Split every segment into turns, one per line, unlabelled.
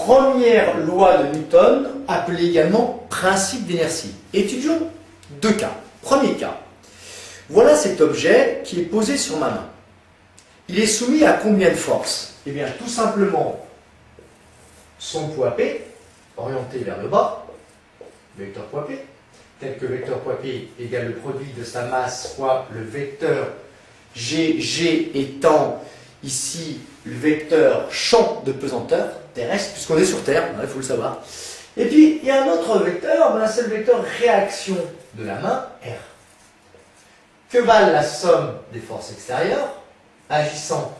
Première loi de Newton, appelée également principe d'inertie. Étudions deux cas. Premier cas. Voilà cet objet qui est posé sur ma main. Il est soumis à combien de forces? Eh bien, tout simplement, son poids P, orienté vers le bas, vecteur poids P, tel que vecteur poids P égale le produit de sa masse fois le vecteur G étant ici le vecteur champ de pesanteur terrestre, puisqu'on est sur Terre, il faut le savoir. Et puis, il y a un autre vecteur, c'est le vecteur réaction de la main, R. Que valent la somme des forces extérieures agissant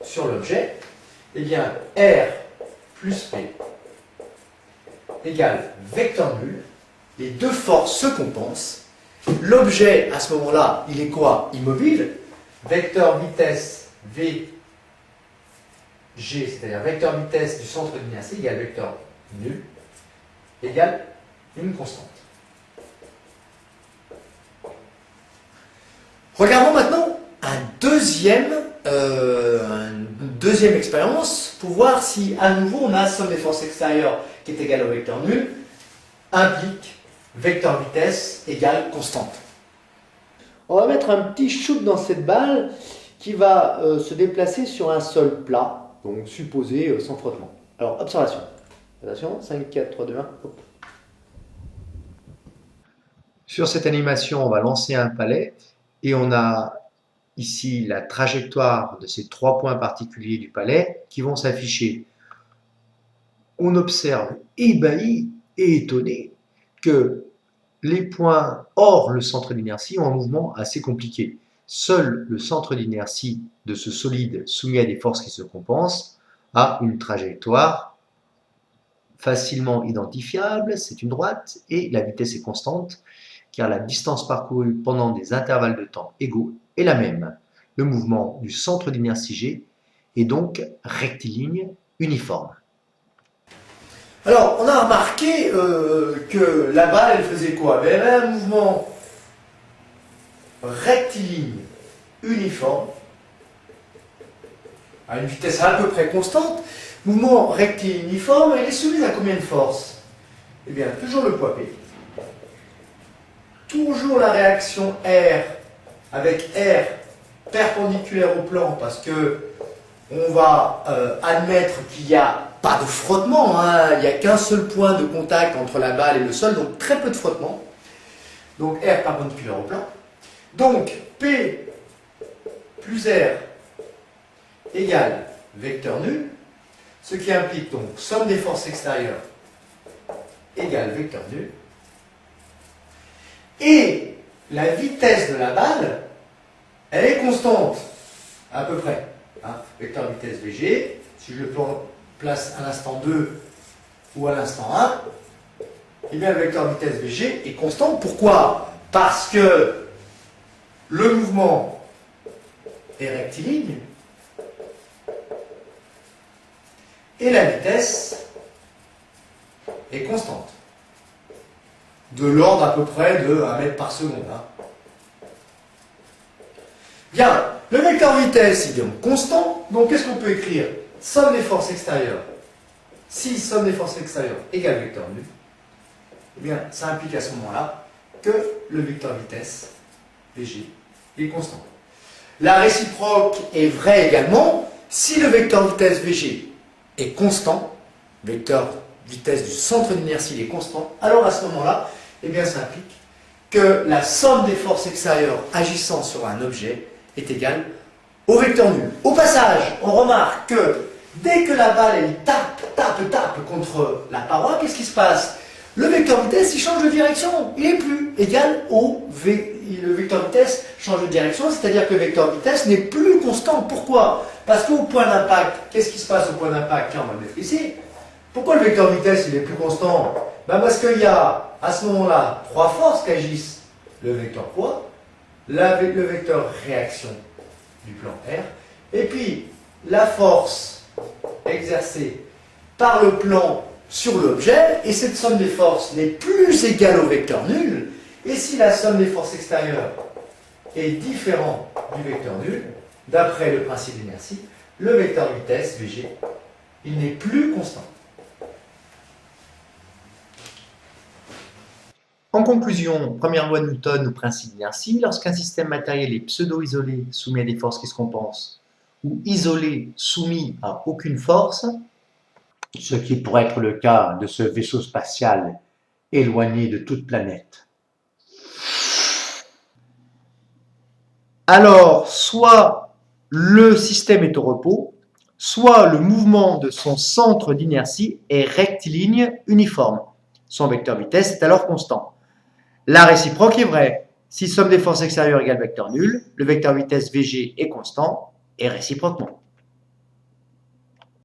sur l'objet? Eh bien, R plus P égale vecteur nul. Les deux forces se compensent. L'objet, à ce moment-là, il est quoi? Immobile. Vecteur vitesse V G, c'est-à-dire vecteur vitesse du centre d'inertie égale vecteur nul, égale une constante. Regardons maintenant une deuxième expérience pour voir si à nouveau on a la somme des forces extérieures qui est égale au vecteur nul, implique vecteur vitesse égale constante. On va mettre un petit shoot dans cette balle qui va se déplacer sur un sol plat, donc supposé sans frottement. Alors, observation. Attention, 5, 4, 3, 2, 1, hop. Sur cette animation, on va lancer un palais et on a ici la trajectoire de ces trois points particuliers du palais qui vont s'afficher. On observe ébahi et étonné que les points hors le centre d'inertie ont un mouvement assez compliqué. Seul le centre d'inertie de ce solide soumis à des forces qui se compensent a une trajectoire facilement identifiable, c'est une droite, et la vitesse est constante, car la distance parcourue pendant des intervalles de temps égaux est la même. Le mouvement du centre d'inertie G est donc rectiligne uniforme. Alors, on a remarqué que la balle, elle faisait quoi? Elle avait un mouvement rectiligne uniforme, à une vitesse à peu près constante. Mouvement rectiligne uniforme, elle est soumise à combien de forces? Eh bien, toujours le poids P. Toujours la réaction R, avec R perpendiculaire au plan, parce que on va admettre qu'il n'y a pas de frottement, il n'y a qu'un seul point de contact entre la balle et le sol, donc très peu de frottement. Donc R perpendiculaire au plan. Donc P plus R égale vecteur nul, ce qui implique donc somme des forces extérieures égale vecteur nul. Et la vitesse de la balle, elle est constante, à peu près. Vecteur vitesse Vg, si je le place à l'instant 2 ou à l'instant 1, eh bien le vecteur vitesse Vg est constant. Pourquoi? Parce que le mouvement est rectiligne et la vitesse est constante. De l'ordre à peu près de 1 mètre par seconde. Bien, le vecteur vitesse il est donc constant, donc qu'est-ce qu'on peut écrire? Somme des forces extérieures. Si somme des forces extérieures égale vecteur nul, eh bien ça implique à ce moment-là que le vecteur vitesse, Vg, est constant. La réciproque est vraie également si le vecteur vitesse Vg est constant, vecteur vitesse du centre d'inertie est constant, alors à ce moment-là, eh bien ça implique que la somme des forces extérieures agissant sur un objet est égale au vecteur nul. Au passage, on remarque que dès que la balle elle tape contre la paroi, qu'est-ce qui se passe? Le vecteur vitesse il change de direction, il n'est plus égal au le vecteur vitesse change de direction, c'est-à-dire que le vecteur vitesse n'est plus constant. Pourquoi? Parce qu'au point d'impact, qu'est-ce qui se passe au point d'impact? Tiens, on va le mettre ici. Pourquoi le vecteur vitesse il est plus constant? Parce qu'il y a à ce moment-là trois forces qui agissent. Le vecteur poids, le vecteur réaction du plan R, et puis la force exercée par le plan sur l'objet, et cette somme des forces n'est plus égale au vecteur nul, et si la somme des forces extérieures est différente du vecteur nul, d'après le principe d'inertie, le vecteur vitesse Vg Il n'est plus constant.
En conclusion, première loi de Newton ou principe d'inertie, lorsqu'un système matériel est pseudo-isolé, soumis à des forces qui se compensent, ou isolé, soumis à aucune force,
ce qui pourrait être le cas de ce vaisseau spatial éloigné de toute planète.
alors soit le système est au repos, soit le mouvement de son centre d'inertie est rectiligne uniforme. Son vecteur vitesse est alors constant. La réciproque est vraie. Si somme des forces extérieures égale vecteur nul, le vecteur vitesse Vg est constant et réciproquement.